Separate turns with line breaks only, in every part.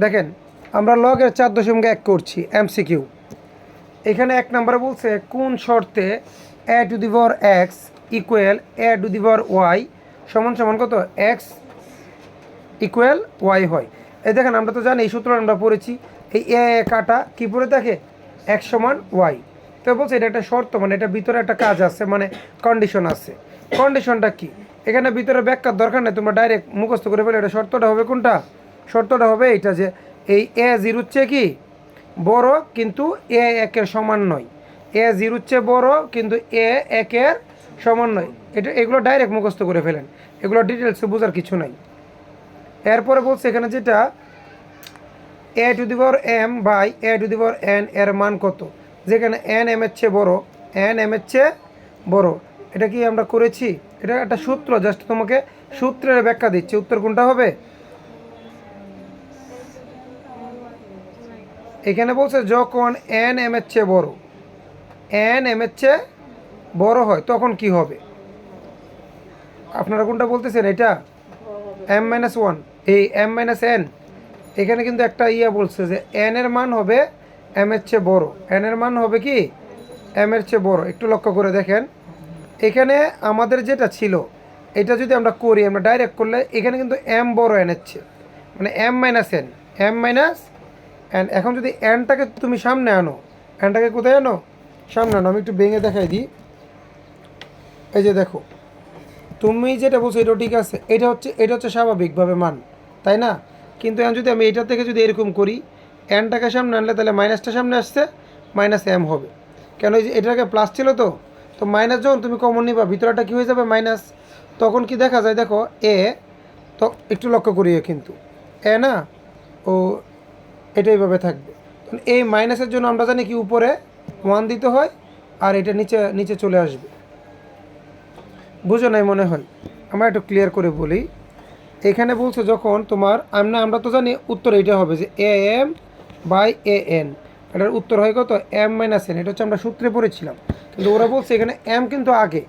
দেখেন আমরা লগের 4.1 করছি এমসিকিউ। এখানে 1 নম্বরে বলছে কোন শর্তে A to the power X equal A to the power Y সমান সমান কত এক্স ইকুয়াল ওয়াই হয়। এই দেখেন আমরা তো জানি এই সূত্র আমরা পড়েছি, এই এ কাটা কী পড়ে থাকে এক্স সমান ওয়াই। তো বলছে এটা একটা শর্ত, মানে এটা ভিতরে একটা কাজ আছে, মানে কন্ডিশন আছে। কন্ডিশনটা কি এখানে ভিতরে ব্যাখ্যার দরকার নেই, তোমরা ডাইরেক্ট মুখস্থ করে ফেলে। এটা শর্তটা হবে কোনটা? শর্তটা হবে এইটা যে এই এ জিরোর চেয়ে কি বড় কিন্তু এ একের সমান নয়, এ জিরোর চেয়ে বড় কিন্তু এ একের সমান নয়। এটা এগুলো ডাইরেক্ট মুখস্থ করে ফেলেন, এগুলো ডিটেলসে বোঝার কিছু নাই। এরপরে বলছে এখানে যেটা A to the power M by A to the power N এর মান কত, যেখানে এন এম এর চেয়ে বড়, এন এম এর চেয়ে বড়। এটা কি আমরা করেছি? এটা একটা সূত্র, জাস্ট তোমাকে সূত্রের ব্যাখ্যা দিচ্ছি। উত্তর কোনটা হবে? এখানে বলছে যখন এন এম এর চেয়ে বড়, এন এম এর চেয়ে বড় হয় তখন কি হবে? আপনারা কোনটা বলতেছেন? এটা এম মাইনাস ওয়ান, এই এম মাইনাস এন। এখানে কিন্তু একটা বলছে যে এন এর মান হবে এম এর চেয়ে বড়, এন এর মান হবে কি এম এর চেয়ে বড়। একটু লক্ষ্য করে দেখেন, এখানে আমাদের যেটা ছিল এটা যদি আমরা করি, আমরা ডাইরেক্ট করলে এখানে কিন্তু এম বড় এন এর চেয়ে, মানে M minus N, M minus N. এখন যদি এনটাকে তুমি সামনে আনো, এনটাকে কোথায় আনো? সামনে আনো। আমি একটু ভেঙে দেখাই দিই। এই যে দেখো, তুমি যেটা বলছো এটা ঠিক আছে, এটা হচ্ছে স্বাভাবিকভাবে মান, তাই না? কিন্তু এখন যদি আমি এটা থেকে যদি এরকম করি, এনটাকে সামনে আনলে তাহলে মাইনাসটা সামনে আসছে, মাইনাস এম হবে। কেন? এই যে এটাকে প্লাস ছিল, তো তো মাইনাস যখন তুমি কমন নিবা ভিতরেটা কী হয়ে যাবে মাইনাস। তখন কি দেখা যায় দেখো এ, তো একটু লক্ষ্য করিও কিন্তু এ না ও এটা এইভাবে থাকবে। এই মাইনাসের জন্য আমরা জানি কি উপরে ওয়ান দিতে হয় আর এটা নিচে নিচে চলে আসবে। বুঝো নাই মনে হয়? আমরা একটু ক্লিয়ার করে বলি। এখানে বলছে যখন তোমার আমরা তো জানি উত্তর এইটা হবে যে A M by A N, এটার উত্তর হয় কত এম মাইনাস এন। এটা হচ্ছে আমরা সূত্রে পড়েছিলাম, কিন্তু ওরা বলছে এখানে এম কিন্তু আগে,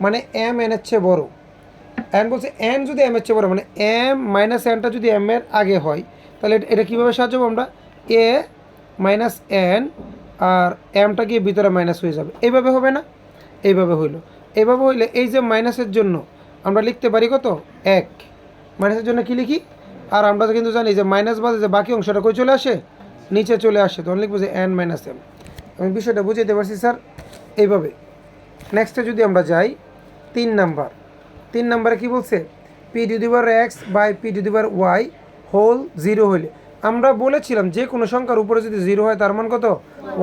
মানে এম এন এর চেয়ে বড়ো। এন বলছে এন যদি এম এর চেয়ে বড়ো, মানে এম মাইনাস এনটা যদি এম এর আগে হয়, তাহলে এটা কীভাবে সাজাবো আমরা? এ মাইনাস এন আর এমটা গিয়ে ভিতরে মাইনাস হয়ে যাবে, এইভাবে হবে না? এইভাবে হইলো। এইভাবে হইলে এই যে মাইনাসের জন্য আমরা লিখতে পারি কত এক, মাইনাসের জন্য কি লিখি? আর আমরা কিন্তু জানি যে মাইনাস বাদে যে বাকি অংশটা কই চলে আসে, নিচে চলে আসে, তখন লিখবো যে এন মাইনাস এম। আমি বিষয়টা বুঝাইতে পারছি স্যার? এইভাবে। নেক্সটে যদি আমরা যাই 3 নাম্বার, 3 নাম্বারে কী বলছে? P to the power X by P to the power Y whole 0 হইলে, আমরা বলেছিলাম যে কোনো সংখ্যার উপরে যদি 0 হয় তার মান কত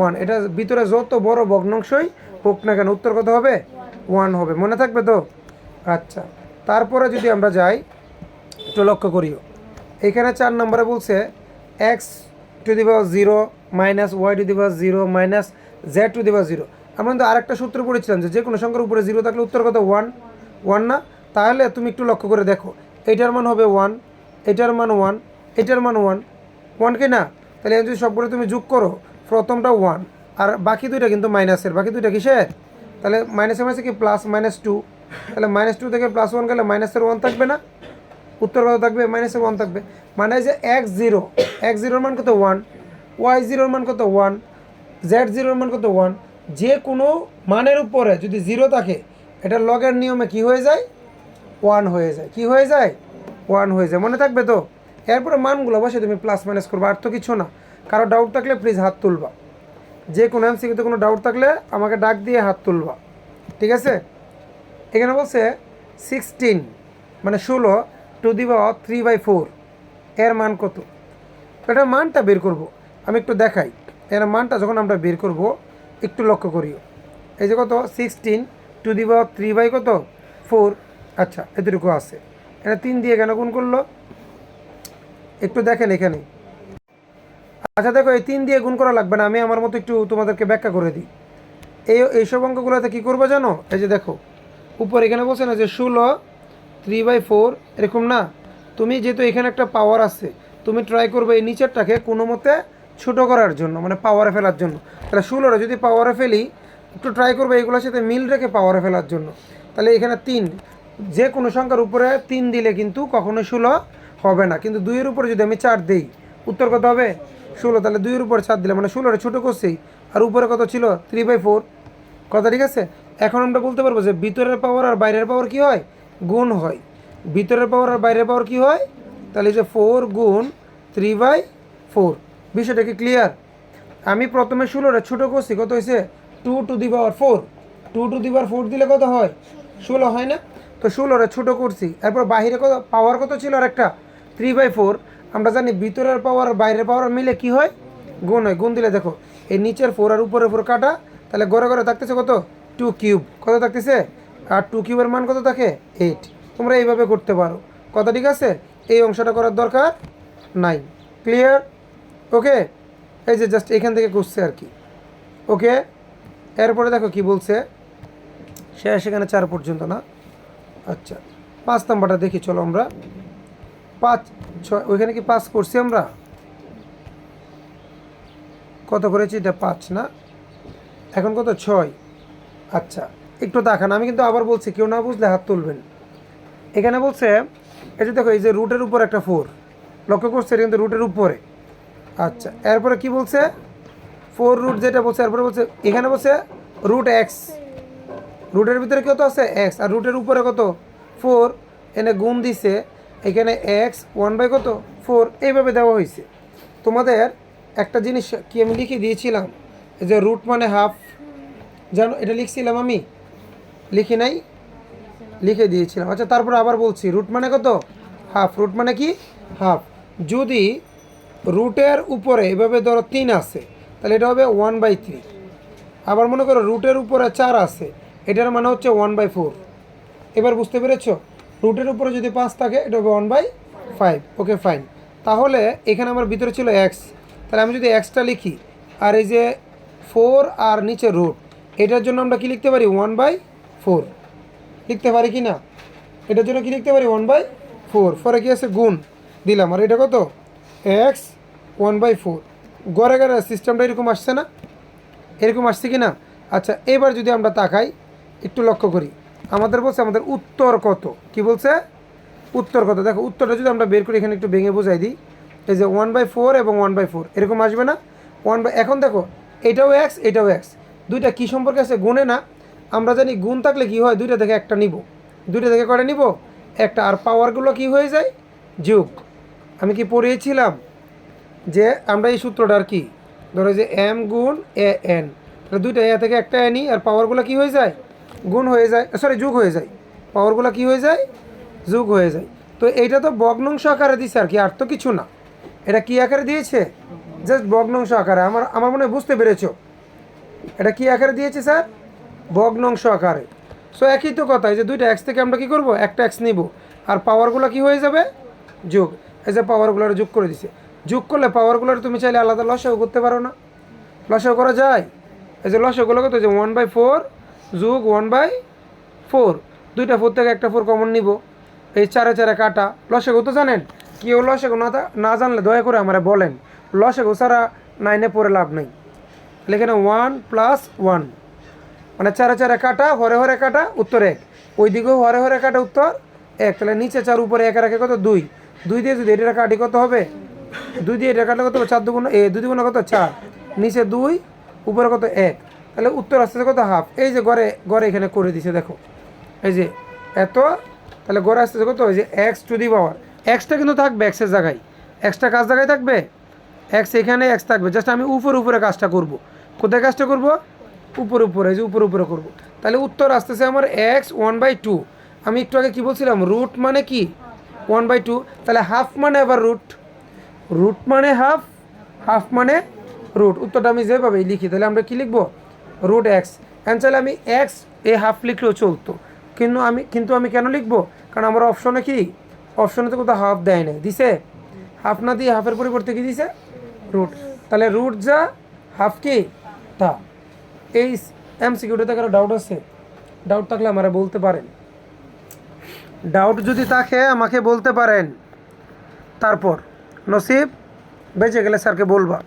1। এটা ভিতরে যত বড় ভগ্নাংশই হোক না কেন উত্তর কত হবে 1 হবে। মনে থাকবে তো? আচ্ছা, তারপরে যদি আমরা যাই একটু লক্ষ্য করিও, এখানে 4 নম্বরে বলছে X to the power 0 minus Y to the power 0 minus Z to the power 0। আমরা কিন্তু আরেকটা সূত্র পড়েছিলাম যে কোনো সংখ্যার উপরে 0 থাকলে উত্তর কত 1 না? তাহলে তুমি একটু লক্ষ্য করে দেখো, এইটার মান হবে 1, এটার মান 1, এটার মান 1 কি না? তাহলে যদি সবগুলো তুমি যোগ করো, প্রথমটা 1 আর বাকি দুইটা কিন্তু মাইনাসের, বাকি দুইটা কিসের? তাহলে মাইনাসে মাইনাসে কি প্লাস -2, তাহলে -2 থেকে +1 গেলে মাইনাসের 1 থাকবে না? উত্তর কত থাকবে? -1 থাকবে। মানে যে x0 মান কত 1, y0 মান কত 1, z0 মান কত 1। যে কোনো মানের উপরে যদি 0 থাকে এটা লগের নিয়মে কি হয়ে যায় 1 হয়ে যায়। কি হয়ে যায় 1 হয়ে যায়। মনে থাকবে তো? এরপরে মানগুলো অবশ্যই তুমি প্লাস মাইনাস করবা, আর তো কিছু না। কারো ডাউট থাকলে প্লিজ হাত তুলবা, যে কোনো এমসিকিউতে কোনো ডাউট থাকলে আমাকে ডাক দিয়ে হাত তুলবা, ঠিক আছে? এখানে বলছে 16 মানে 16 টু দি পাওয়ার 3/4 এর মান কত? এটা মানটা বের করব, আমি একটু দেখাই। এর মানটা যখন আমরা বের করব একটু লক্ষ্য করিও। এই যে কত 16 টু দি পাওয়ার 3/4। আচ্ছা, এতটুকু আছে। এটা 3 দিয়ে কেন গুণ করলো একটু দেখেন এখানে। আচ্ছা দেখো, এই 3 দিয়ে গুণ করা লাগবে না, আমি আমার মতো একটু তোমাদেরকে ব্যাখ্যা করে দিই। এইসব অঙ্কগুলোতে কী করবো জানো? এই যে দেখো উপর এখানে বলছে না যে 16 3/4 এরকম না? তুমি যেহেতু এখানে একটা পাওয়ার আছে, তুমি ট্রাই করবে এই নিচেরটাকে কোনো মতে ছোটো করার জন্য, মানে পাওয়ারে ফেলার জন্য। তাহলে 16 যদি পাওয়ারে ফেলি, একটু ট্রাই করবে এগুলোর সাথে মিল রেখে পাওয়ারে ফেলার জন্য। তাহলে এখানে 3, যে কোনো সংখ্যার উপরে 3 দিলে কিন্তু কখনো 16 হবে না। কিন্তু 2-এর উপরে যদি আমি 4 দিই উত্তর কত হবে 16। তাহলে 2 এর উপর 4 দিলে মানে 16 ছোটো করছি, আর উপরে কত ছিল 3/4 কথা, ঠিক আছে। এখন আমরা বলতে পারবো যে ভিতরের পাওয়ার আর বাইরের পাওয়ার কি হয়, গুণ হয়। ভিতরের পাওয়ার আর বাইরের পাওয়ার কি হয়, তাহলে যে 4 গুণ 3/4। বিষয়টা কি ক্লিয়ার? আমি প্রথমে 16 ছোটো করছি, কত হয়েছে 2^4। 2^4 দিলে কত হয় 16 হয় না? তো 16 ছোটো করছি, এরপর বাইরে কত পাওয়ার কত ছিল আর একটা 3/4। আমরা জানি ভিতরের পাওয়ার আর বাইরের পাওয়ার মিলে কি হয়, গুণ হয়। গুণ দিলে দেখো এই নিচের 4 আর উপরের 4 কাটা, তাহলে গড়ে গড়ে থাকতেছে কত 2 কিউব, কত থাকতেছে, আর 2 কিউবের মান কত থাকে 8। তোমরা এইভাবে করতে পারো, কথা ঠিক আছে। এই অংশটা করার দরকার নাই, ক্লিয়ার? ওকে, এই যে জাস্ট এখান থেকে করছে আর কি। ওকে, এরপরে দেখো কি বলছে, শেষ এখানে 4 পর্যন্ত না। আচ্ছা 5 নাম্বারটা দেখি, চলো আমরা 5 6 ওইখানে কি 5 করছি আমরা, কত করেছি এটা 5 না, এখন কত 6। আচ্ছা একটু দেখান, আমি কিন্তু আবার বলছি কেউ না বুঝলে হাত তুলবেন। এখানে বলছে এই যে দেখো এই যে রুটের উপর একটা 4 লক্ষ্য করছে, এটা কিন্তু রুটের উপরে। আচ্ছা এরপরে কি বলছে 4 রুট যেটা বলছে, এরপরে বলছে এখানে বলছে রুট এক্স, রুটের ভিতরে কত আছে এক্স, আর রুটের উপরে কত 4, এনে গুণ দিছে, এখানে এক্স 1 বাই কত 4, এইভাবে দেওয়া হয়েছে। তোমাদের একটা জিনিস কি আমি লিখে দিয়েছিলাম, এই যে রুট মানে হাফ, জানো এটা লিখছিলাম আমি, লিখি নাই, লিখে দিয়েছিলাম। আচ্ছা তারপর আবার বলছি রুট মানে কত হাফ, রুট মানে কি হাফ। যদি রুটের উপরে এভাবে ধরো 3 আছে, তাহলে এটা হবে 1/3। আবার মনে করো রুটের উপরে 4 আছে, এটার মানে হচ্ছে 1/4। এবার বুঝতে পেরেছো, রুটের উপরে যদি 5 থাকে এটা হবে 1/5। Okay fine. তাহলে এখানে আমার ভিতরে ছিল এক্স, তাহলে আমি যদি এক্সটা লিখি, আর এই যে 4 আর নিচে রুট, এটার জন্য আমরা কি লিখতে পারি 1/4 লিখতে পারি কি না? এটার জন্য কি লিখতে পারি 1/4, পরে কি আছে গুণ দিলাম, আর এটা কত এক্স 1/4। গড়ে গড়ে সিস্টেমটা এরকম আসছে না, এরকম আসছে কি না? আচ্ছা এবার যদি আমরা তাকাই একটু লক্ষ্য করি, আমাদের বলছে আমাদের উত্তর কত, কি বলছে উত্তর কত। দেখো উত্তরটা যদি আমরা বের করি, এখানে একটু ভেঙে বোঝাই দিই, এই যে 1/4 এবং 1/4 এরকম আসবে না, এখন দেখো এটাও এক্স এটাও এক্স, দুইটা কী সম্পর্কে আছে গুণে না। আমরা জানি গুণ থাকলে কি হয়, দুইটা থেকে একটা নিব, দুইটা থেকে কয়টা নিব একটা, আর পাওয়ারগুলো কি হয়ে যায় যোগ। আমি কি পড়িয়েছিলাম যে আমরা এই সূত্রটা আর কি, ধরো যে এম গুণ এ এন, তাহলে দুইটা এ থেকে একটা এনই, আর পাওয়ারগুলো কি হয়ে যায় গুণ হয়ে যায়, সরি যোগ হয়ে যায়, পাওয়ারগুলো কি হয়ে যায় যোগ হয়ে যায়। তো এইটা তো ভগ্নাংশ আকারে দিয়েছে আর কি, আর তো কিছু না। এটা কি আকারে দিয়েছে, জাস্ট ভগ্নাংশ আকারে। আমার মনে হয় বুঝতে পেরেছো, এটা কি আকারে দিয়েছে স্যার, ভগ্নাংশ আকারে। সো একই তো কথা, এই যে দুইটা এক্স থেকে আমরা কি করব একটা এক্স নিব, আর পাওয়ারগুলো কি হয়ে যাবে যোগ। এই যে পাওয়ারগুলো যোগ করে দিছে, যোগ করলে পাওয়ারগুলো তুমি চাইলে আলাদা লসাগু করতে পারো না, লসাগু করা যায়। এই যে লসাগুলো কত, যে 1/4 যোগ 1/4, দুইটা 4 থেকে একটা 4 কমন নিব, এই 4 4 কাটা। লসাগু তো জানেন, কেউ লসাগু না জানলে দয়া করে আমরা বলেন, লসাগু ছাড়া 9-এ পড়ে লাভ নেই। তাহলে এখানে 1 + 1 মানে 4 4 কাটা, হরে হরে কাটা, উত্তর 1। ওই দিকেও হরে হরে কাটা, উত্তর 1। তাহলে নিচে 4 উপরে 1 রাখে কত 2, 2 দিয়ে যদি এটা কাটি কত হবে 2 দিয়ে এটা কাটলে কত হবে 4 2 2 2 কত 4, নিচে 2 উপরে কত 1, তাহলে উত্তর আসতেছে কত হাফ। এই যে গড়ে গড়ে এখানে করে দিছে দেখো, এই যে এত, তাহলে গড়ে আসতেছে কত, ওই যে x to the power, extra কিন্তু থাকবে এক্সের জায়গায়, এক্সটা কাজ জায়গায় থাকবে, এক্স এখানে এক্স থাকবে, জাস্ট আমি উপরে কাজটা করব। কোথায় কাজটা করব, উপরে, এই যে উপরে করব। তাহলে উত্তর আসতেছে আমার এক্স 1/2। আমি একটু আগে কী বলছিলাম, রুট মানে কি 1/2, তাহলে হাফ মানে আবার রুট, রুট মানে হাফ, হাফ মানে রুট। উত্তরটা আমি যেভাবেই লিখি, তাহলে আমরা কী লিখবো রুট এক্স। চাইলে আমি এক্স এ হাফ লিখলেও চলতো, কিন্তু আমি কেন লিখবো, কারণ আমার অপশনে কি, অপশনে তো কোথাও হাফ দেয় না, দিছে হাফ না দিয়ে হাফের পরিবর্তে কি দিছে রুট। তাহলে রুট যা হাফ কি তা। এই এমসিকিউটাতে কারো ডাউট আছে, ডাউট থাকলে আমারা বলতে পারেন, ডাউট যদি থাকে আমাকে বলতে পারেন। তারপর নসিব বেঁচে গেলে স্যারকে বলবা,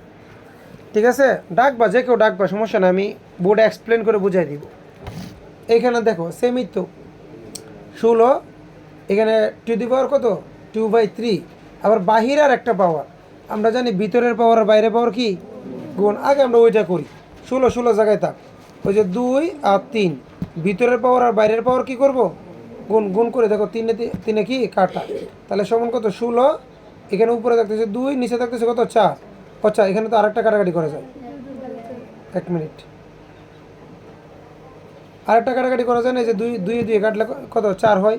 ঠিক আছে, ডাকবা, যে কেউ ডাকবা, সমস্যা না, আমি বোর্ডে এক্সপ্লেন করে বুঝাই দিব। এইখানে দেখো সেমই তো 16, এখানে টু দি পাওয়ার কত 2/3, আবার বাহির আর একটা পাওয়ার, আমরা জানি ভিতরের পাওয়ার আর বাইরের পাওয়ার কি গুণ। আগে আমরা ওইটা করি। 16 জায়গায় থাক, ওই যে 2 আর 3, ভিতরের পাওয়ার আর বাইরের পাওয়ার কি করব গুণ। গুণ করে দেখো 3 3 কি কাটা, তাহলে সমান কত 16। এখানে উপরে থাকতেছে 2, নিচে থাকতেছে কত 4। আচ্ছা এখানে তো আরেকটা কাটাকাটি করা যায়, 1 মিনিট, আরেকটা কাটাকাটি করা যায় না? এই যে 2 2 কাটলে কত 4 হয়।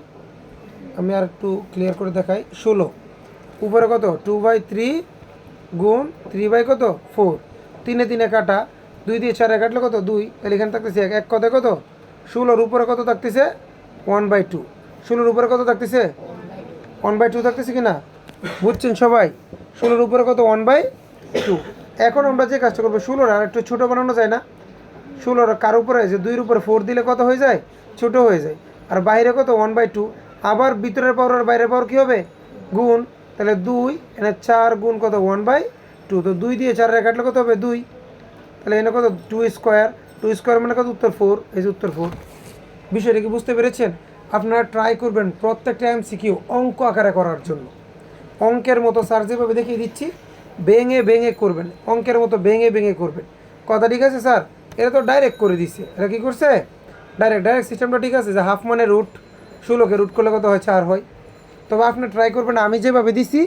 আমি আর একটু ক্লিয়ার করে দেখাই। 16 উপরে কত 2/3 গুণ 3 কত 4, 3 3 কাটা, 2 দিয়ে 4 কাটলে কত 2, তাহলে এখানে থাকতেছে 1 কথায় কত 16 উপরে কত থাকতেছে 1/2। 16 উপরে কত থাকতেছে 1/2 থাকতেছে কি না, বুঝছেন সবাই? 16 উপরে কত 1/2। এখন আমরা যে কাজটা করবো 16 আর একটু ছোটো বানানো যায় না? 16 কার উপরে যে 2 উপরে 4 দিলে কত হয়ে যায়, ছোট হয়ে যায়। আর বাইরে কত 1/2, আবার ভিতরের পাওয়ার আর বাইরের পাওয়ার কী হবে গুণ। তাহলে 2 এনে 4 গুণ কত 1/2, তো 2 দিয়ে 4 কাটলে কত হবে 2, তাহলে এনে কত 2 স্কোয়ার। 2 স্কোয়ার মানে কত উত্তর 4, এই যে উত্তর 4। বিষয়টা কি বুঝতে পেরেছেন? আপনারা ট্রাই করবেন প্রত্যেকটা এমসিকিউ অঙ্ক আকারে করার জন্য। অঙ্কের মতো স্যার যেভাবে দেখিয়ে দিচ্ছি ভেঙে ভেঙে করবেন, অঙ্কের মতো ভেঙে ভেঙে করবেন। কথা ঠিক আছে স্যার? এটা তো ডাইরেক্ট করে দিচ্ছে, এটা কী করছে ডাইরেক্ট সিস্টেমটা ঠিক আছে যে হাফ মানে রুট, 16কে রুট করলে কত হয় 4 হয়। তবে আপনি ট্রাই করবেন আমি যেভাবে দিছি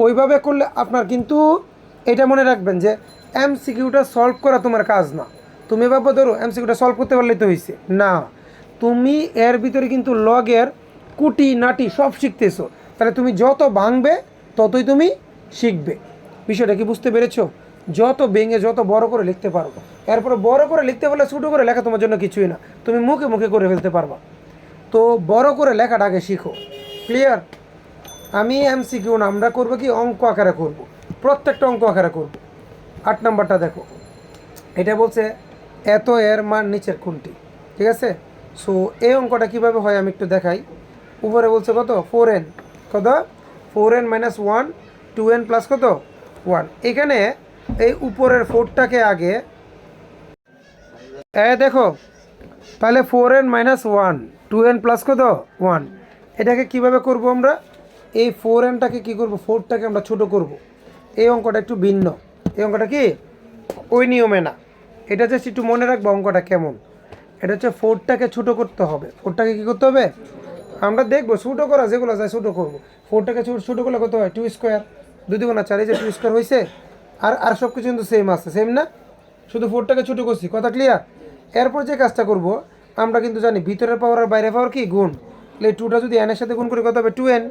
ওইভাবে করলে আপনার কিন্তু এটা মনে রাখবেন যে এমসিকিউটা সলভ করা তোমার কাজ না। তুমি ভাবো ধরো এমসিকিউটা সলভ করতে পারলেই তো হয়েছে না, তুমি এর ভিতরে কিন্তু লগের কুটি নাটি সব শিখতেছো। তাহলে তুমি যত ভাঙবে ততই তুমি শিখবে। বিষয়টা কি বুঝতে পেরেছো? যত ভেঙে যত বড় করে লিখতে পারবো, এরপরে বড় করে লিখতে পারলে ছোটো করে লেখা তোমার জন্য কিছুই না, তুমি মুখে মুখে করে ফেলতে পারবা। তো বড় করে লেখাটা আগে শিখো। ক্লিয়ার? আমি এমসিকিউ না, আমরা করবো কি অঙ্ক আকারে করব, প্রত্যেকটা অঙ্ক আকারে করব। 8 নাম্বারটা দেখো, এটা বলছে এত এর মান নিচের কোনটি, ঠিক আছে? সো এই অঙ্কটা কীভাবে হয় আমি একটু দেখাই। উপরে বলছে কত 4n, কত 4n - 1, 2n প্লাস কত 1। এখানে এই উপরের 4টাকে আগে দেখো, তাহলে 4n - 1, 2n প্লাস কত 1, এটাকে কিভাবে করব আমরা? এই 4nটাকে কী করব, 4টাকে আমরা ছোট করব। এই অঙ্কটা একটু ভিন্ন, এই অঙ্কটা কি ওই নিয়মে না, এটা জাস্ট একটু মনে রাখবো অঙ্কটা কেমন। এটা হচ্ছে 4টাকে ছোটো করতে হবে। 4টাকে কী করতে হবে আমরা দেখবো, ছোটো করা যেগুলো যায় ছোটো করবো। 4টাকে ছোটো করলে কত হয় 2 স্কোয়ার, 2 2 4, এই যে 2 স্কোয়ার হয়েছে। আর সব কিছু কিন্তু সেম আছে, সেম না? শুধু 4টাকে ছোটো করছি, কথা ক্লিয়ার? এরপর যে কাজটা করব আমরা কিন্তু জানি ভিতরের পাওয়ার আর বাইরের পাওয়ার কি গুণ। তাহলে 2টা যদি n এর সাথে গুণ করি কত হবে 2n,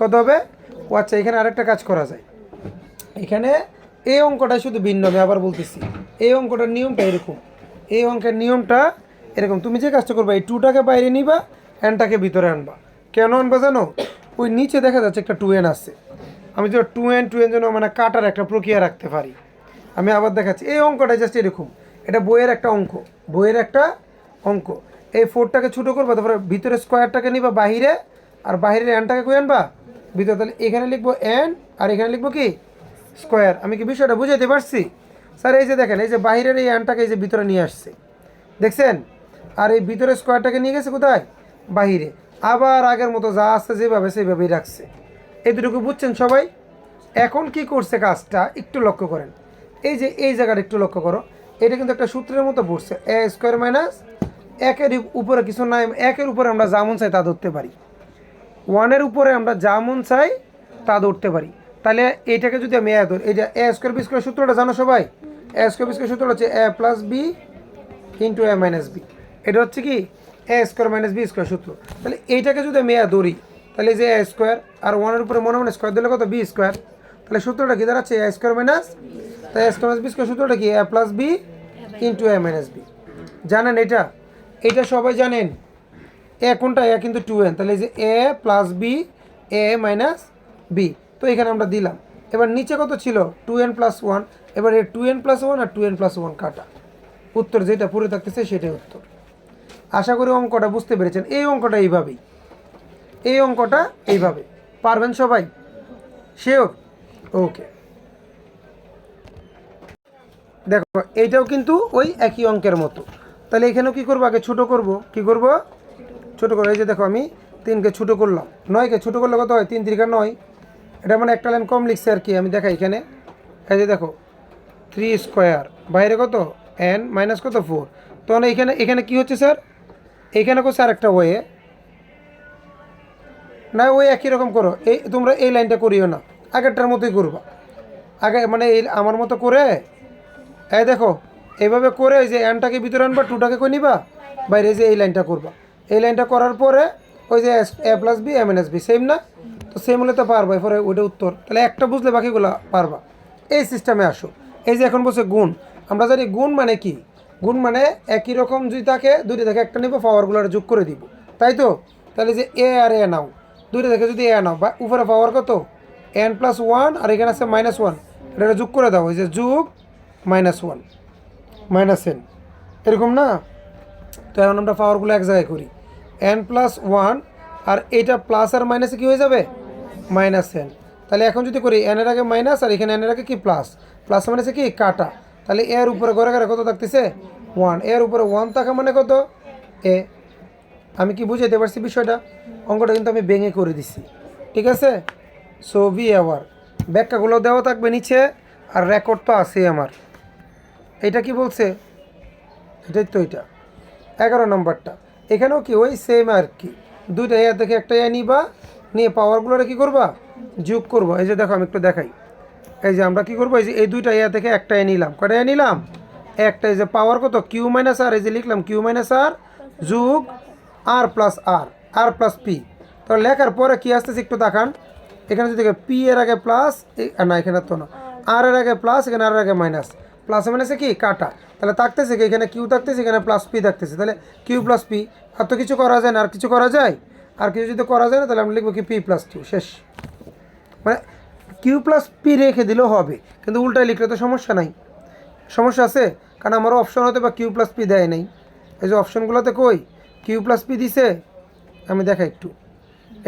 কত হবে ও আচ্ছা। এখানে আরেকটা কাজ করা যায়, এখানে এই অঙ্কটা শুধু ভিন্ন। আমি আবার বলতেছি এই অঙ্কটার নিয়মটা এরকম, এই অঙ্কের নিয়মটা এরকম। তুমি যে কাজটা করবা এই 2টাকে বাইরে নিবা, nটাকে ভিতরে আনবা। কেন আনবা জানো? ওই নিচে দেখা যাচ্ছে একটা 2n আছে, আমি যদি 2n জন্য মানে কাটার একটা প্রক্রিয়া রাখতে পারি। আমি আবার দেখাচ্ছি, এই অঙ্কটা জাস্ট এরকম, এটা বইয়ের একটা অঙ্ক, বইয়ের একটা অঙ্ক। এই 4টাকে ছোটো করবা, তারপরে ভিতরে স্কোয়ারটাকে নিবা বাহিরে, আর বাহিরের nটাকে কই আনবা ভিতরে। তাহলে এখানে লিখবো n আর এখানে লিখবো কি স্কোয়ার। আমি কি বিষয়টা বুঝাইতে পারছি স্যার? এই যে দেখেন, এই যে বাহিরের এই nটাকে এই যে ভিতরে নিয়ে আসছে, দেখছেন? আর এই ভিতরে স্কোয়ারটাকে নিয়ে গেছে কোথায় বাহিরে, আবার আগের মতো যা আছে যেভাবে সেইভাবেই রাখছে। এতটুকু বুঝছেন সবাই? এখন কি করছে কাজটা একটু লক্ষ্য করেন, এই যে এই জায়গাটা একটু লক্ষ্য করো। এটা কিন্তু একটা সূত্রের মতো পড়ছে, a স্কোয়ার মাইনাস 1-এর উপরে কিছু নাই, 1-এর উপরে আমরা যা মন চাই তা ধরতে পারি, 1-এর উপরে আমরা যা মন চাই তা ধরতে পারি। তাহলে এইটাকে যদি আমি ধরি, এই যে a স্কোয়ার বি স্কোয়ার সূত্রটা জানো সবাই? a স্কোয়ার বি স্কোয়ার সূত্রটা হচ্ছে a plus B into a minus B. এটা হচ্ছে কি a square minus B square সূত্র। তাহলে এইটাকে যদি আমি ধরি, তাহলে এই যে a স্কোয়ার আর 1-এর উপরে মনে মনে স্কোয়ার দিলে কত বি স্কোয়ার। তাহলে সূত্রটা কি দাঁড়াচ্ছে a স্কোয়ার মাইনাস, তাই a square minus B square সূত্রটা কি a plus B into a minus B. জানেন এটা সবাই জানেন। এ কোনটা? এ কিন্তু 2n, তাহলে এই যে a plus B a minus B. তো এখানে আমরা দিলাম। এবার নিচে কত ছিল 2n প্লাস 1, এবার এই 2n প্লাস 1 আর 2n প্লাস 1 কাটা, উত্তর যেটা পড়ে থাকতেছে সেটাই উত্তর। আশা করি অঙ্কটা বুঝতে পেরেছেন। এই অঙ্কটা এইভাবেই, এই অঙ্কটা এইভাবে পারবেন সবাই? শিওর? ওকে, দেখো এইটাও কিন্তু ওই একই অঙ্কের মতো। তাহলে এখানেও কী করবো, আগে ছোটো করব। কী করব? ছোটো করবো। এই যে দেখো আমি 3কে ছোটো করলাম, 9কে ছোটো করলে কত হয় 3 3 9, এটা মানে একটা লাইন কম লিখছে আর কি। আমি দেখাই এখানে, এই যে দেখো 3 স্কোয়ার বাইরে কত n মাইনাস কত 4। তখন এখানে এখানে কী হচ্ছে স্যার, এইখানে করছে আর একটা ওয়ে না, ওই একই রকম করো। এই তোমরা এই লাইনটা করিও না, আগেরটার মতোই করবা। আগে মানে এই আমার মতো করে এই দেখো এইভাবে করে এই যে এনটাকে ভিতরে আনবা, টুটাকে কই নিবা বাইরে, যে এই লাইনটা করবা। এই লাইনটা করার পরে ওই যে a plus B minus B same না, তো সেম হলে তো পারবা। এরপরে ওইটা উত্তর, তাহলে একটা বুঝলে বাকিগুলো পারবা। এই সিস্টেমে আসো। এই যে এখন বলছে গুণ, আমরা জানি গুণ মানে কি, গুণ মানে একই রকম যদি থাকে দুইটা থেকে একটা নিব, পাওয়ারগুলো যোগ করে দিব, তাই তো। তাহলে যে এ আর এ নাও, দুইটা থেকে যদি এ নাও, বা উপরে পাওয়ার কত n প্লাস 1 আর এখানে আছে -1, এটা যোগ করে দাও, ওই যে যোগ -1 মাইনাস n, এরকম না। তো এখন আমরা পাওয়ারগুলো এক জায়গায় করি, n প্লাস 1 আর এইটা প্লাস আর মাইনাসে কী হয়ে যাবে -n। তাহলে এখন যদি করি n এর আগে মাইনাস আর এখানে n এর আগে কি প্লাস, প্লাস মাইনাসে কি কাটা, তাহলে এর উপরে ঘরে ঘরে কত থাকতেছে 1, এর উপরে 1 থাকা মানে কত এ। আমি কি বুঝাইতে পারছি বিষয়টা, অঙ্কটা কিন্তু আমি ভেঙে করে দিছি, ঠিক আছে। সো ভি আওয়ার ব্যাখ্যাগুলো দেওয়া থাকবে নিচে, আর রেকর্ড তো আছেই আমার। এটা কি বলছে, এটাই তো, এটা 11 নম্বরটা। এখানেও কি ওই সেম আর কি, দুইটা এ থেকে একটা এ নিবা, নিয়ে পাওয়ারগুলোরে কী করবা যোগ করবো। এই যে দেখো আমি একটু দেখাই, এই যে আমরা কী করবো, এই যে এই দুইটা এ থেকে একটা এ নিলাম, কটা এ নিলাম একটা, এই যে পাওয়ার কত কিউ মাইনাস আর, এই যে লিখলাম কিউ মাইনাস আর যোগ আর প্লাস আর প্লাস পি। তো লেখার পরে কী আসতেছে একটু তাকান, এখানে যদি পি এর আগে প্লাস, না এখানে তো না, আর এর আগে প্লাস, এখানে আর এর আগে মাইনাস, প্লাস মাইনাসে কি কাটা, তাহলে থাকতেছে কি এখানে কিউ থাকতেছে, এখানে প্লাস পি থাকতেছে, তাহলে কিউ প্লাস পি। আর তো কিছু করা যায় না, আর কিছু করা যায়, আর কিছু যদি করা যায় না, তাহলে আমরা লিখবো কি পি প্লাস কিউ, শেষ। মানে কিউ প্লাস পি রেখে দিলেও হবে, কিন্তু উল্টায় লিখলে তো সমস্যা নাই। সমস্যা আছে, কারণ আমারও অপশন হতে বা কিউ প্লাস পি দেয় নাই। এই যে অপশনগুলোতে কই কিউ প্লাস পি দিছে, আমি দেখা একটু,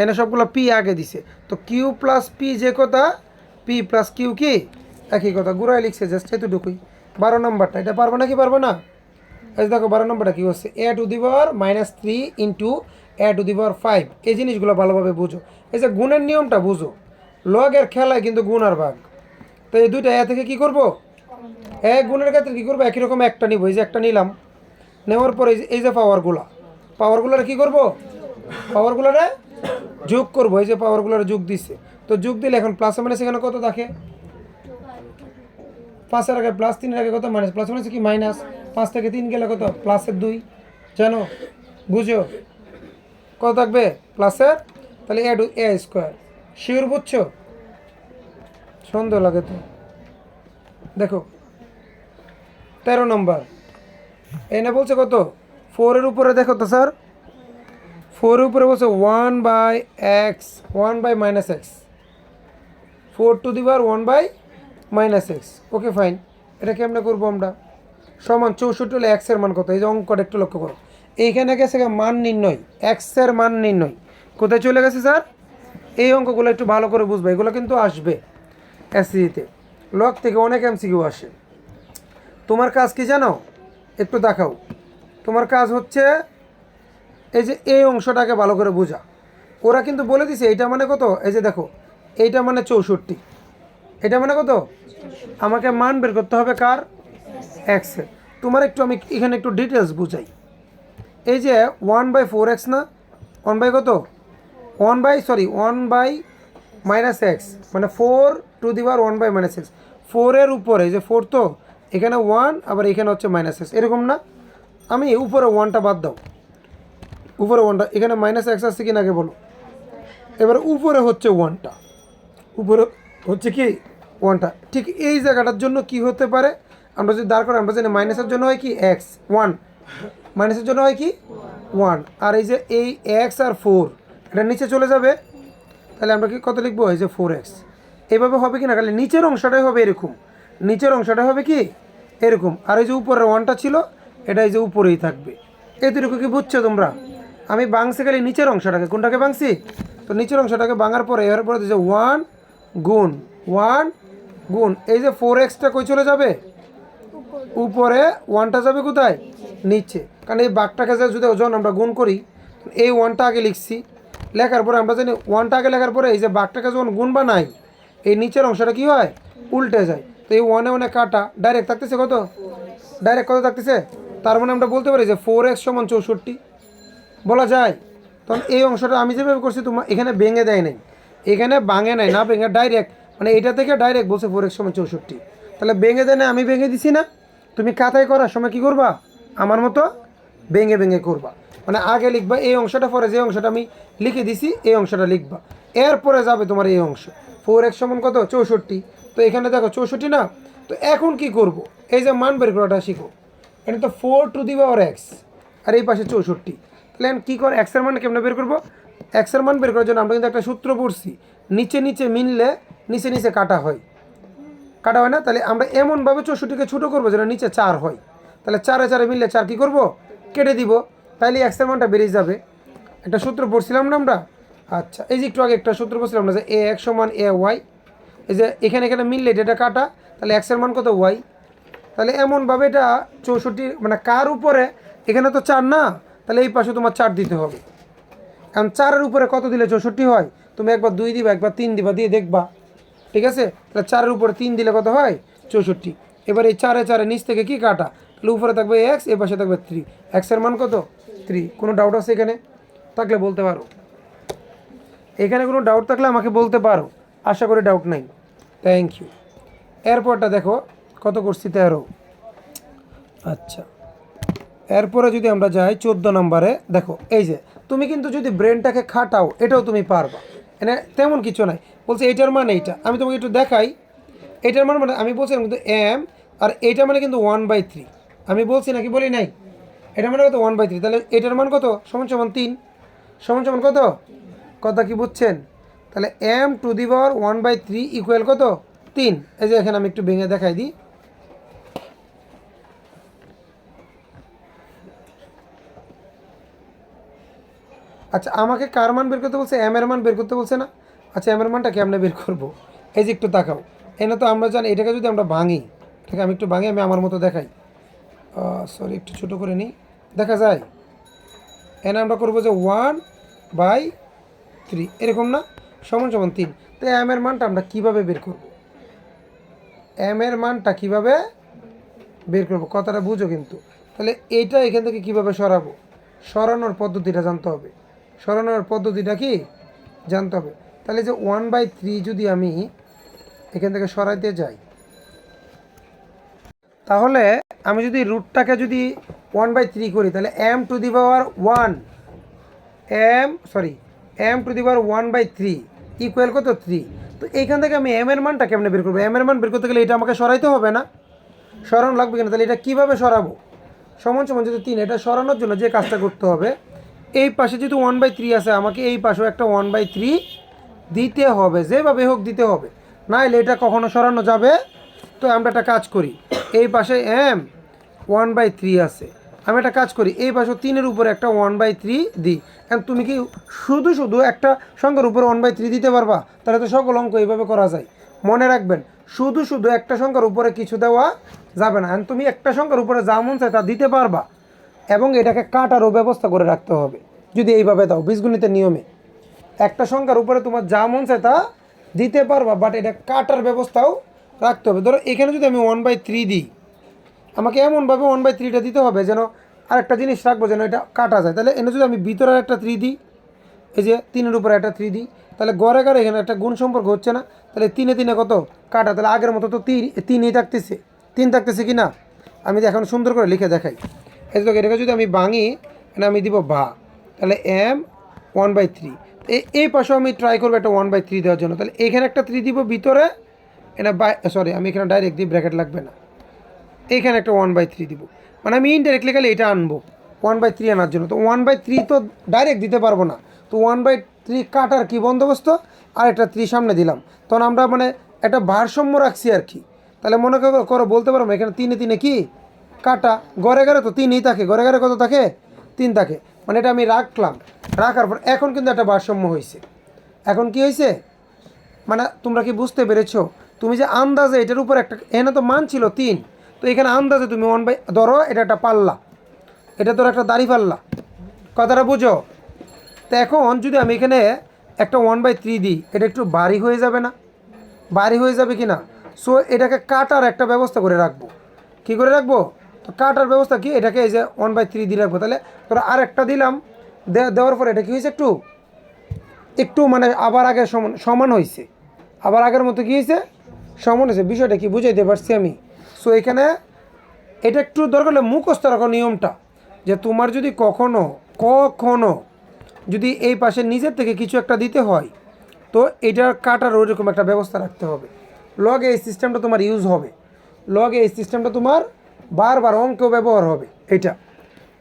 এনে সবগুলো পি আগে দিছে, তো কিউ প্লাস পি যে কথা, পি প্লাস কিউ কি একই কথা, গুড়ায় লিখছে জাস্ট এতটুকুই। 12 নম্বরটা এটা পারবো না, কি পারবো না, এই দেখো 12 নম্বরটা কী হচ্ছে, A to the power -3 into A to the power 5। এই জিনিসগুলো ভালোভাবে বুঝো, এই যে গুণের নিয়মটা বুঝো, লগের খেলায় কিন্তু গুণ আর ভাগ। তো এই দুইটা এ থেকে কী করবো, এক গুণের ক্ষেত্রে কী করবো, একই রকম একটা নিব, এই যে একটা নিলাম, নেওয়ার পরে এই যে পাওয়ারগুলোরে কী করবো, পাওয়ারগুলোরে যোগ করবো, এই যে পাওয়ারগুলোরে যোগ দিচ্ছে, তো যোগ দিলে এখন প্লাস মানে সেখানে কত থাকে, 5 এর আগে প্লাস, 3 এর আগে কত মাইনাস, প্লাস মানে কি মাইনাস, 5 থেকে 3 গেলে কত প্লাসের 2, জানো বুঝো কত থাকবে প্লাসের, তাহলে এ স্কোয়ার, শিওর বুঝছো, সন্দেহ লাগে তো। দেখো 13 নম্বর এনে বলছে কত 4 এর উপরে, দেখো তো স্যার 4 এর উপরে বলছে 1/x 1/-x, 4 two the power 1/-x। Okay fine, এটা কেমনে করবো আমরা, সমান 64 হলে x এর মান কত, এই যে অঙ্কটা একটু লক্ষ্য করো, এইখানে গেছে মান নির্ণয়, x এর মান নির্ণয় কোথায় চলে গেছে স্যার, এই অঙ্কগুলো একটু ভালো করে বুঝবে, এগুলো কিন্তু আসবে এসসিতে, লগ থেকে অনেক এমসিকিউ আসে। তোমার কাজ কি জানো, একটু দেখাও, তোমার কাজ হচ্ছে এই যে এই অংশটাকে ভালো করে বোঝা। ওরা কিন্তু বলে দিছে এইটা মানে কত, এই যে দেখো এইটা মানে 64, এটা মানে কত, আমাকে মান বের করতে হবে কার, এক্সের। তোমার একটু আমি এখানে একটু ডিটেলস বুঝাই, এই যে 1/4x না, 1 বাই কত, 1/-x, মানে 4 টু দি পাওয়ার 1/-x, 4 এর উপরে এই যে 4, তো এখানে 1 আবার এখানে হচ্ছে -x, এরকম না। আমি উপরে 1টা বাদ দাও, উপরে 1টা, এখানে -x আসছে কিনা আগে বলো, এবার উপরে হচ্ছে 1টা, উপরে হচ্ছে কি 1টা, ঠিক এই জায়গাটার জন্য কি হতে পারে, আমরা যদি দাঁড় করি, আমরা জানি মাইনাসের জন্য হয় কি x 1, মাইনাসের জন্য হয় কি 1, আর এই যে এই x আর 4 এটা নিচে চলে যাবে, তাহলে আমরা কি কত লিখবো, এই যে 4x। এইভাবে হবে কি না, তাহলে নিচের অংশটাই হবে এরকম, নিচের অংশটা হবে কি এরকম, আর এই যে উপরের 1টা ছিল এটা এই যে উপরেই থাকবে। এতটুকু কি বুঝছো তোমরা, আমি বাংছি খালি নিচের অংশটাকে, কোনটাকে বাংছি, তো নিচের অংশটাকে ভাঙার পরে এর পরে যে 1 গুণ এই যে 4xটা কই চলে যাবে, উপরে, 1টা যাবে কোথায় নিচে, কারণ এই বাঘটাকে যদি ওজন আমরা গুণ করি, এই 1টা আগে লিখছি, লেখার পরে আমরা জানি 1টা আগে লেখার পরে এই যে বাঘটাকে যখন গুণ বা নাই, এই নিচের অংশটা কি হয় উল্টে যায়। তো এই ওয়ানে ওয়ানে কাটা ডাইরেক্ট থাকতেছে কত, ডাইরেক্ট কত থাকতেছে, তার মানে আমরা বলতে পারি যে 4x সমান 64 বলা যায়। তখন এই অংশটা আমি যেভাবে করছি তোমার এখানে ভেঙে দেয় নাই, এখানে ভাঙে নাই, না ভেঙে ডাইরেক্ট মানে এটা থেকে ডাইরেক্ট বলছে 4x সমান 64, তাহলে ভেঙে দেয় না, আমি ভেঙে দিছি না। তুমি খাতায় করার সময় কী করবা আমার মতো ভেঙে ভেঙে করবা, মানে আগে লিখবা এই অংশটা, পরে যে অংশটা আমি লিখে দিছি এই অংশটা লিখবা, এরপরে যাবে তোমার এই অংশ 4x সমান কত 64। তো এখানে দেখো 64 না। তো এখন কি করব, এই যে মান বের করাটা শিখো। এটা তো 4x আর এই পাশে 64, তাহলে এখন কী করে এক্সের মান কেমনে বের করবো। এক্সের মান বের করার জন্য আমরা কিন্তু একটা সূত্র পড়ছি, নিচে নিচে মিললে নিচে নিচে কাটা হয়, কাটা হয় না। তাহলে আমরা এমনভাবে 64কে ছোটো করবো যেন নিচে 4 হয়। তাহলে 4 4 মিললে 4 কী করবো কেটে দিব, তাইলে এক্সের মানটা বেরিয়ে যাবে। একটা সূত্র পড়ছিলাম না আমরা। আচ্ছা এই যে একটু আগে একটা সূত্র পড়ছিলাম না যে ax সমান ay, এই যে এখানে এখানে মিললে এটা কাটা, তাহলে এক্সের মান কত y। তাহলে এমনভাবে এটা 64 মানে কার উপরে, এখানে তো 4 না, তাহলে এই পাশে তোমার 4 দিতে হবে। কারণ 4-এর উপরে কত দিলে 64 হয়, তুমি একবার 2 দিবা একবার 3 দিবা, দিয়ে দেখবা, ঠিক আছে। তাহলে 4-এর উপরে 3 দিলে কত হয় 64। এবার এই 4-এ 4-এ নিচ থেকে কি কাটা, তাহলে উপরে থাকবে এক্স, এ পাশে থাকবে 3, এক্সের মান কত 3। কোনো ডাউট আছে এখানে থাকলে বলতে পারো, এখানে কোনো ডাউট থাকলে আমাকে বলতে পারো, আশা করি ডাউট নাই। Thank you. এরপরটা দেখো কত করছি 13। আচ্ছা এরপরে যদি আমরা যাই 14 নম্বরে, দেখো এই যে তুমি কিন্তু যদি ব্রেনটাকে খাটাও এটাও তুমি পারবা, মানে তেমন কিছু নাই। বলছে এইটার মানে এইটা, আমি তোমাকে একটু দেখাই। এইটার মানে আমি বলছিলাম কিন্তু এম, আর এইটা মানে কিন্তু 1/3, আমি বলছি নাকি বলি নাই, এটা মানে কত 1/3, তাহলে এটার মান কত সমান সমান 3, সমান সমান কত, কথা কি বুঝছেন। তাহলে m⁴ ইকুয়াল কত 3। এই যে এখানে আমি একটু ভেঙে দেখাই দিই। আচ্ছা আমাকে কার মান বের করতে বলছে, এম এর মান বের করতে বলছে না। আচ্ছা এম এর মানটা কেমনে বের করবো, এই যে একটু তাকাও, এনে তো আমরা জানি এটাকে যদি আমরা ভাঙি, ঠিক আমি একটু ভাঙি, আমি আমার মতো দেখাই, সরি একটু ছোটো করে নিই, দেখা যায় এনে আমরা করবো যে 1/3 এরকম না, সমান সমান 3। তো এম এর মানটা আমরা কীভাবে বের করব, এম এর মানটা কীভাবে বের করব কথাটা বুঝো কিন্তু। তাহলে এইটা এখান থেকে কীভাবে সরাবো, সরানোর পদ্ধতিটা জানতে হবে, সরানোর পদ্ধতিটা কি জানতে হবে। তাহলে যে 1/3 যদি আমি এখান থেকে সরাইতে যাই, তাহলে আমি যদি রুটটাকে যদি 1/3 করি, তাহলে m⁴ 1/3 কত 3। তো এইখান থেকে আমি এম এর মানটা কেমনে বের করবো, এম এর মান বের করতে গেলে এটা আমাকে সরাইতে হবে না, সরানো লাগবে কিনা। তাহলে এটা কীভাবে সরাবো, সমান সমান যদি 3, এটা সরানোর জন্য যে কাজটা করতে হবে, এই পাশে যেহেতু 1/3 আছে, আমাকে এই পাশেও একটা 1/3 দিতে হবে, যেভাবে হোক দিতে হবে, নাইলে এটা কখনো সরানো যাবে। তো আমরা একটা কাজ করি, এই পাশে m 1/3 আছে, আমি একটা কাজ করি এই পাশে 3-এর উপরে একটা 1/3 দিই। কারণ তুমি কি শুধু শুধু একটা সংখ্যার উপরে 1/3 দিতে পারবা, তাহলে তো সকল অঙ্ক এইভাবে করা যায়। মনে রাখবেন শুধু শুধু একটা সংখ্যার উপরে কিছু দেওয়া যাবে না, তুমি একটা সংখ্যার উপরে যা মন চায় তা দিতে পারবা, এবং এটাকে কাটারও ব্যবস্থা করে রাখতে হবে। যদি এইভাবে দাও বীজগণিতের নিয়মে একটা সংখ্যার উপরে তোমার যা মন চায় তা দিতে পারবা, বাট এটা কাটার ব্যবস্থাও রাখতে হবে। ধরো এখানে যদি আমি 1/3 দিই, আমাকে এমনভাবে 1/3টা দিতে হবে যেন আরেকটা জিনিস রাখবো যেন এটা কাটা যায়। তাহলে এনে যদি আমি ভিতরে একটা 3 দিই, এই যে 3-এর উপরে একটা 3 দিই, তাহলে গড়ে গড়ে এখানে একটা গুণ সম্পর্ক হচ্ছে না। তাহলে 3-এ কত কাটা, তাহলে আগের মতো তো 3ই থাকতেছে, 3 থাকতেছে কি না। আমি এখন সুন্দর করে লিখে দেখাই, এই তো এটাকে যদি আমি ভাঙি, এখানে আমি দিব ভা, তাহলে m 1/3, এই পাশেও আমি ট্রাই করবো একটা 1/3 দেওয়ার জন্য। তাহলে এখানে একটা 3 দিব ভিতরে, এটা সরি আমি এখানে ডাইরেক্ট দিই, ব্র্যাকেট লাগবে না, এইখানে একটা 1/3 দিব, মানে আমি ইনডাইরেক্টলি খালি এটা আনবো 1/3 আনার জন্য। তো 1/3 তো ডাইরেক্ট দিতে পারবো না, তো 1/3 কাটার কি বন্দোবস্ত, আর একটা 3 সামনে দিলাম, তখন আমরা মানে একটা ভারসাম্য রাখছি আর কি। তাহলে মনে করো বলতে পারবো এখানে 3-এ কি কাটা, গড়ে গড়ে তো 3ই থাকে, গড়ে গড়ে কত থাকে 3 থাকে, মানে এটা আমি রাখলাম। রাখার পর এখন কিন্তু একটা ভারসাম্য হয়েছে। এখন কি হয়েছে, মানে তোমরা কি বুঝতে পেরেছো, তুমি যে আন্দাজে এটার উপর একটা, এখানে তো মান ছিল 3, তো এখানে আন্দাজে তুমি ধরো এটা একটা পাল্লা, এটা তোর একটা দাড়ি পাল্লা, কথাটা বুঝো। তো এখন যদি আমি এখানে একটা 1/3 দিই, এটা একটু ভারী হয়ে যাবে না, বাড়ি হয়ে যাবে কি না। সো এটাকে কাটার একটা ব্যবস্থা করে রাখবো। কী করে রাখবো? তো কাটার ব্যবস্থা কি, এটাকে এই যে 1/3 দিয়ে রাখবো। তাহলে ধরো আর একটা দিলাম, দেওয়ার পরে এটা কি হয়েছে, একটু একটু মানে আবার আগে সমান সমান হয়েছে, আবার আগের মতো কী হয়েছে, সমান হয়েছে। বিষয়টা কি বুঝাইতে পারছি আমি? সো এখানে এটা একটু দরকার হলে মুখস্থ রাখো নিয়মটা, যে তোমার যদি কখনো কখনো যদি এই পাশে নিজের থেকে কিছু একটা দিতে হয়, তো এটার কাটার ওইরকম একটা ব্যবস্থা রাখতে হবে। লগে এই সিস্টেমটা তোমার ইউজ হবে, লগে এই সিস্টেমটা তোমার বারবার অঙ্কেও ব্যবহার হবে। এটা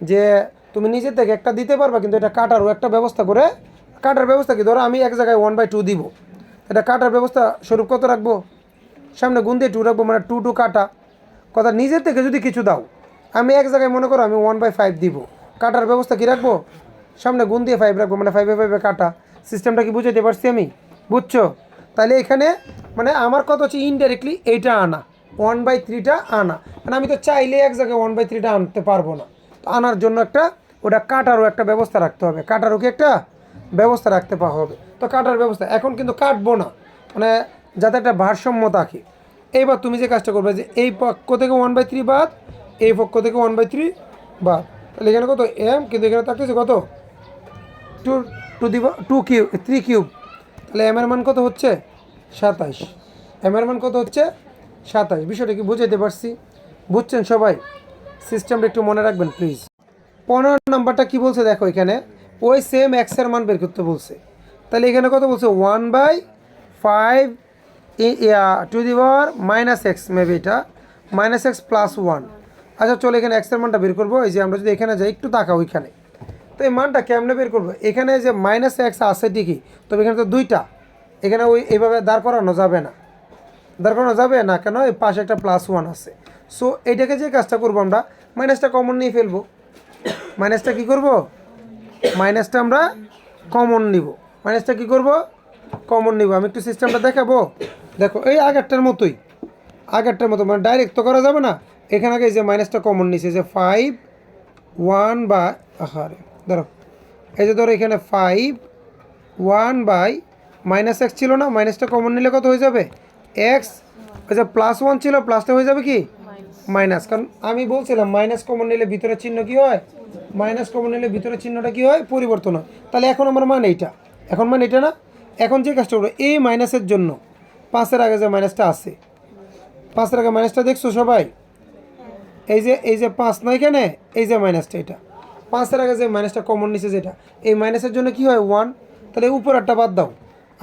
যে তুমি নিজের থেকে একটা দিতে পারবা, কিন্তু এটা কাটারও একটা ব্যবস্থা করে। কাটার ব্যবস্থা কি, ধরো আমি এক জায়গায় 1/2 দিব, এটা কাটার ব্যবস্থা স্বরূপ কত রাখবো, সামনে গুণ দিয়ে 2 রাখবো, মানে 2 কাটা। কথা নিজের থেকে যদি কিছু দাও, আমি এক জায়গায় মনে করো আমি 1/5 দিব, কাটার ব্যবস্থা কি রাখবো, সামনে গুণ দিয়ে 5 রাখবো, মানে 5/5 কাটা। সিস্টেমটা কি বুঝাইতে পারছি আমি? বুঝছো? তাহলে এখানে মানে আমার কথা হচ্ছে ইনডাইরেক্টলি এইটা আনা, 1/3টা আনা। মানে আমি তো চাইলে এক জায়গায় 1/3টা আনতে পারবো না, তো আনার জন্য একটা ওটা কাটারও একটা ব্যবস্থা রাখতে হবে, কাটারও কি একটা ব্যবস্থা রাখতে পাওয়া হবে। তো কাটার ব্যবস্থা এখন কিন্তু কাটবো না, মানে যাতে একটা ভারসাম্য থাকে। এইবার তুমি যে কাজটা করবে, যে এই পক্ষ থেকে 1/3 বাদ, এই পক্ষ থেকে 1/3 বাদ, তাহলে এখানে কত এম, কিন্তু এখানে থাকতেছে কত 2 কিউব 3 কিউব। তাহলে এম এর মান কত হচ্ছে 27, এম এর মান কত হচ্ছে 27। বিষয়টা কি বুঝাইতে পারছি? বুঝছেন সবাই? সিস্টেমটা একটু মনে রাখবেন প্লিজ। 15 নাম্বারটা কি বলছে দেখো, এখানে ওই সেম এক্সের মান বের করতে বলছে। তাহলে এখানে কত বলছে, 1/5 two the power -x, maybe এটা -x + 1। আচ্ছা চলো এখানে এক্সের মানটা বের করবো। এই যে আমরা যদি এখানে যাই, একটু তাকাও ওইখানে, তো এই মানটা কেমনে বের করবো? এখানে যে -x আছে ঠিকই, তবে এখানে তো দুইটা, এখানে ওই এইভাবে দাঁড় করানো যাবে না, দাঁড় করানো যাবে না কেন, এই পাশে একটা +1 আছে। সো এইটাকে যে কাজটা করবো, আমরা মাইনাসটা কমন নিয়ে ফেলবো। মাইনাসটা কী করবো, মাইনাসটা আমরা কমন নিব, মাইনাসটা কী করবো, কমন নিব। আমি একটু সিস্টেমটা দেখাবো, দেখো এই আগেরটার মতোই, আগেরটার মতো, মানে ডাইরেক্ট তো করা যাবে না। এখানে আগে এই যে মাইনাসটা কমন নিছে, যে 5 1 বা আরে ধরো, এই যে ধরো এখানে 5 1 -x ছিল না, মাইনাসটা কমন নিলে কত হয়ে যাবে x, ওই যে +1 ছিল, প্লাসটা হয়ে যাবে কি মাইনাস। কারণ আমি বলছিলাম মাইনাস কমন নিলে ভিতরে চিহ্ন কি হয়, মাইনাস কমন নিলে ভিতরে চিহ্নটা কি হয়, পরিবর্তন হয়। তাহলে এখন আমার মান এইটা, এখন মান এটা না। এখন যে কাজটা করবো, এই মাইনাসের জন্য 5-এর আগে যে মাইনাসটা আছে, 5-এর আগে মাইনাসটা দেখছো সবাই, এই যে 5 নয় এখানে, এই যে মাইনাসটা, এটা 5-এর আগে যে মাইনাসটা কমন নিচে যেটা, এই মাইনাসের জন্য কি হয় 1। তাহলে উপর একটা বাদ দাও,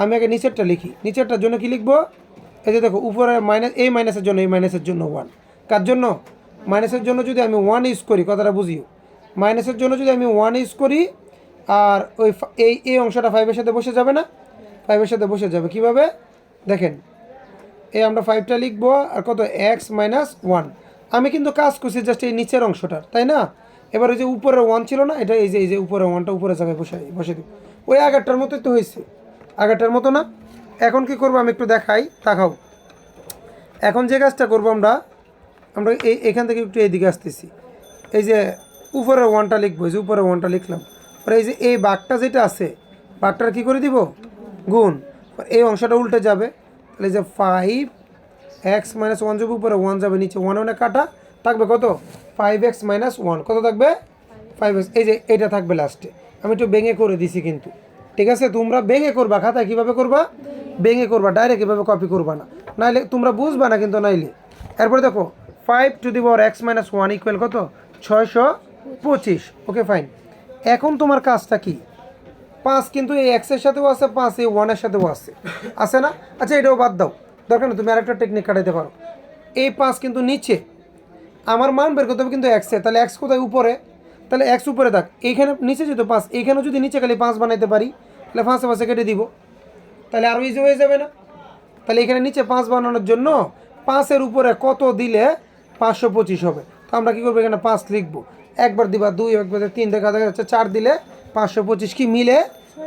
আমি আগে নিচেরটা লিখি। নিচেরটার জন্য কি লিখবো, এই যে দেখো উপরে মাইনাস, এই মাইনাসের জন্য, এই মাইনাসের জন্য 1। কার জন্য, মাইনাসের জন্য যদি আমি 1 ইউজ করি, কথাটা বুঝিও, মাইনাসের জন্য যদি আমি 1 ইউজ করি, আর ওই এই অংশটা 5-এর সাথে বসে যাবে না, 5-এর সাথে বসে যাবে। কিভাবে দেখেন, এই আমরা 5টা লিখবো, আর কত x - 1। আমি কিন্তু কাজ করছি জাস্ট এই নিচের অংশটার, তাই না? এবার ওই যে উপরে 1 ছিল না, এটা এই যে উপরে 1টা উপরে জায়গায় বসে দিই, ওই আগেরটার মতোই তো হয়েছে, আগেরটার মতো না। এখন কি করবো আমি একটু দেখাই, তাকাও। এখন যে কাজটা করবো, আমরা এখান থেকে একটু এইদিকে আসতেছি, এই যে উপরে 1টা লিখবো, এই যে উপরে 1টা লিখলাম, আর এই যে এই বাঘটা যেটা আছে, বাঘটার কী করে দিব, গুণ। এই অংশটা উল্টে যাবে, তাহলে যে 5x - 1 যাবে উপরে, 1 যাবে নিচে, 1 কাটা, থাকবে কত 5x - 1, কত থাকবে 5x। এই যে এটা থাকবে লাস্টে, আমি একটু ভেঙে করে দিছি কিন্তু, ঠিক আছে? তোমরা ভেঙে করবা, খাতায় কীভাবে করবা, ভেঙে করবা, ডাইরেক্ট এভাবে কপি করবা না, নাইলে তোমরা বুঝবা না কিন্তু, নাইলে। এরপরে দেখো 5 two the power x - 1 equal কত 625। Okay fine. এখন তোমার কাজটা কি, 5 কিন্তু এই এক্সের সাথেও আছে, 5 এই 1-এর সাথেও আছে না? আচ্ছা এটাও বাদ দাও, দরকার না, তুমি আরেকটা টেকনিক কাটাইতে পারো। এই 5 কিন্তু নিচে, আমার মান বের করতে হবে কিন্তু এক্সে, তাহলে এক্স কোথায়, উপরে, তাহলে এক্স উপরে থাক, এইখানে নিচে যেত 5, এইখানে যদি নিচে খালি 5 বানাইতে পারি, তাহলে 5-এ কেটে দিব, তাহলে আরও ইজি হয়ে যাবে না? তাহলে এখানে নিচে 5 বানানোর জন্য 5-এর উপরে কত দিলে 525 হবে, তো আমরা কী করবো, এখানে 5 লিখবো, একবার দিবা 2, একবার 3, দেখা যাচ্ছে 4 দিলে 525 কি মিলে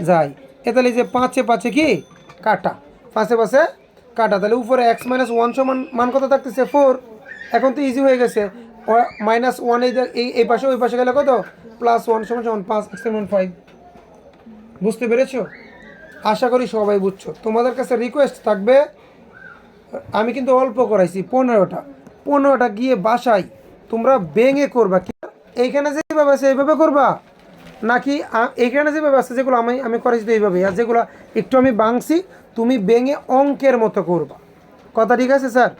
যায়। এ তাহলে যে 5-এ কি কাটা, 5-এ কাটা, তাহলে উপরে x - 1 সমান মান কত থাকতেছে 4। এখন তো ইজি হয়ে গেছে, -1 এই পাশে ওই পাশে গেলে কত +1 সমান 5, x এর মান 5। বুঝতে পেরেছো? আশা করি সবাই বুঝছো। তোমাদের কাছে রিকোয়েস্ট থাকবে, আমি কিন্তু অল্প করাইছি 15টা। 15টা গিয়ে বাসায় তোমরা ভেঙে করবা কি, এইখানে যেভাবে আছে এইভাবে করবা, নাকি এইখানে যেভাবে আছে যেগুলো আমি আমি করাইছি তো এইভাবে, আর যেগুলো একটু আমি ভাঙছি তুমি ভেঙে অঙ্কের মতো করবা। কথা ঠিক আছে স্যার?